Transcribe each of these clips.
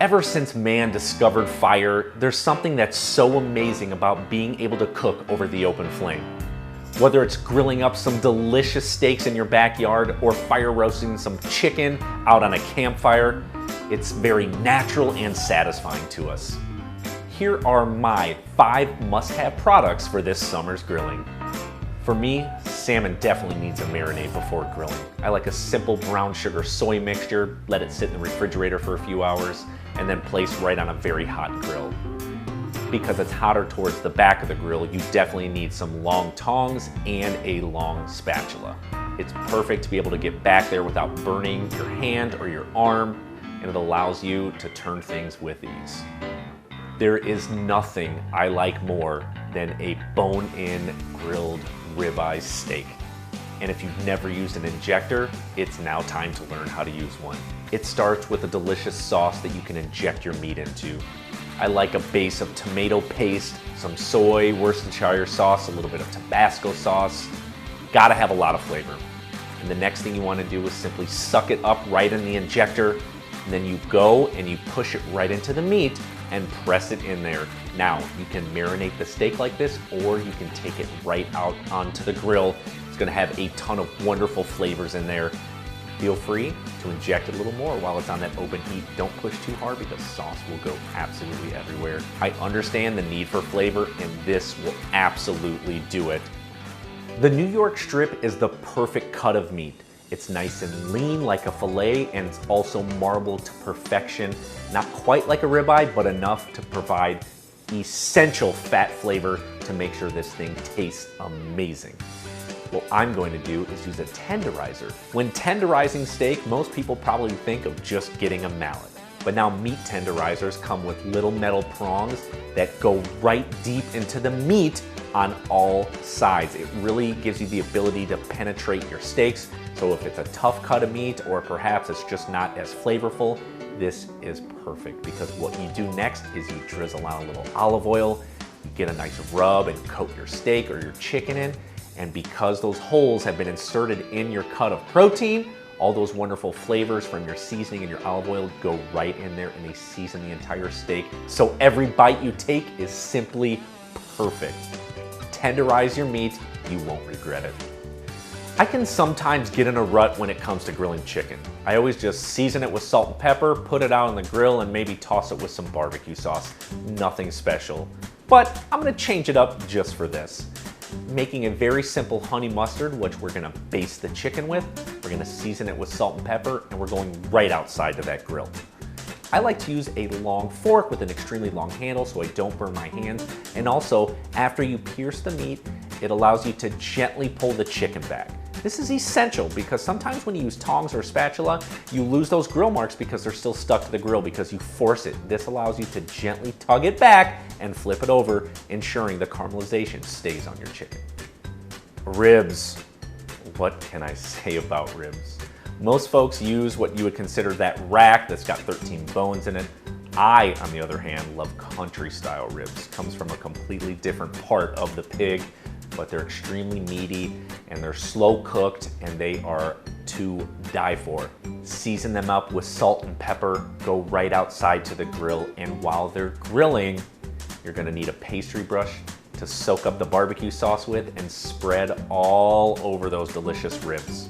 Ever since man discovered fire, there's something that's so amazing about being able to cook over the open flame. Whether it's grilling up some delicious steaks in your backyard or fire roasting some chicken out on a campfire, it's very natural and satisfying to us. Here are my 5 must-have products for this summer's grilling. For me, salmon definitely needs a marinade before grilling. I like a simple brown sugar soy mixture, let it sit in the refrigerator for a few hours, and then place right on a very hot grill. Because it's hotter towards the back of the grill, you definitely need some long tongs and a long spatula. It's perfect to be able to get back there without burning your hand or your arm, and it allows you to turn things with ease. There is nothing I like more than a bone-in grilled ribeye steak. And if you've never used an injector, it's now time to learn how to use one. It starts with a delicious sauce that you can inject your meat into. I like a base of tomato paste, some soy, Worcestershire sauce, a little bit of Tabasco sauce. Gotta have a lot of flavor. And the next thing you want to do is simply suck it up right in the injector, and then you go and you push it right into the meat and press it in there. Now, you can marinate the steak like this, or you can take it right out onto the grill. It's gonna have a ton of wonderful flavors in there. Feel free to inject it a little more while it's on that open heat. Don't push too hard because sauce will go absolutely everywhere. I understand the need for flavor, and this will absolutely do it. The New York strip is the perfect cut of meat. It's nice and lean like a filet, and it's also marbled to perfection. Not quite like a ribeye, but enough to provide essential fat flavor to make sure this thing tastes amazing. What I'm going to do is use a tenderizer. When tenderizing steak, most people probably think of just getting a mallet. But now meat tenderizers come with little metal prongs that go right deep into the meat on all sides. It really gives you the ability to penetrate your steaks. So if it's a tough cut of meat, or perhaps it's just not as flavorful, this is perfect, because what you do next is you drizzle on a little olive oil, you get a nice rub and coat your steak or your chicken in, and because those holes have been inserted in your cut of protein, all those wonderful flavors from your seasoning and your olive oil go right in there, and they season the entire steak. So every bite you take is simply perfect. Tenderize your meat, you won't regret it. I can sometimes get in a rut when it comes to grilling chicken. I always just season it with salt and pepper, put it out on the grill, and maybe toss it with some barbecue sauce. Nothing special. But I'm gonna change it up just for this. Making a very simple honey mustard, which we're gonna baste the chicken with. We're gonna season it with salt and pepper, and we're going right outside to that grill. I like to use a long fork with an extremely long handle so I don't burn my hands. And also, after you pierce the meat, it allows you to gently pull the chicken back. This is essential because sometimes when you use tongs or spatula, you lose those grill marks because they're still stuck to the grill because you force it. This allows you to gently tug it back and flip it over, ensuring the caramelization stays on your chicken. Ribs. What can I say about ribs? Most folks use what you would consider that rack that's got 13 bones in it. I, on the other hand, love country style ribs. Comes from a completely different part of the pig, but they're extremely meaty and they're slow cooked and they are to die for. Season them up with salt and pepper, go right outside to the grill, and while they're grilling, you're gonna need a pastry brush to soak up the barbecue sauce with and spread all over those delicious ribs.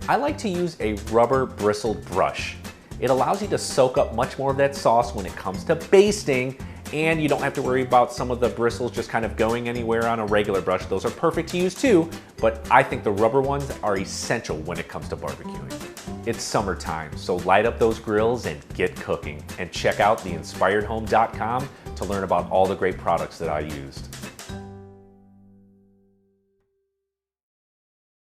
I like to use a rubber bristled brush. It allows you to soak up much more of that sauce when it comes to basting, and you don't have to worry about some of the bristles just kind of going anywhere on a regular brush. Those are perfect to use too, but I think the rubber ones are essential when it comes to barbecuing. It's summertime, so light up those grills and get cooking. And check out theinspiredhome.com to learn about all the great products that I used.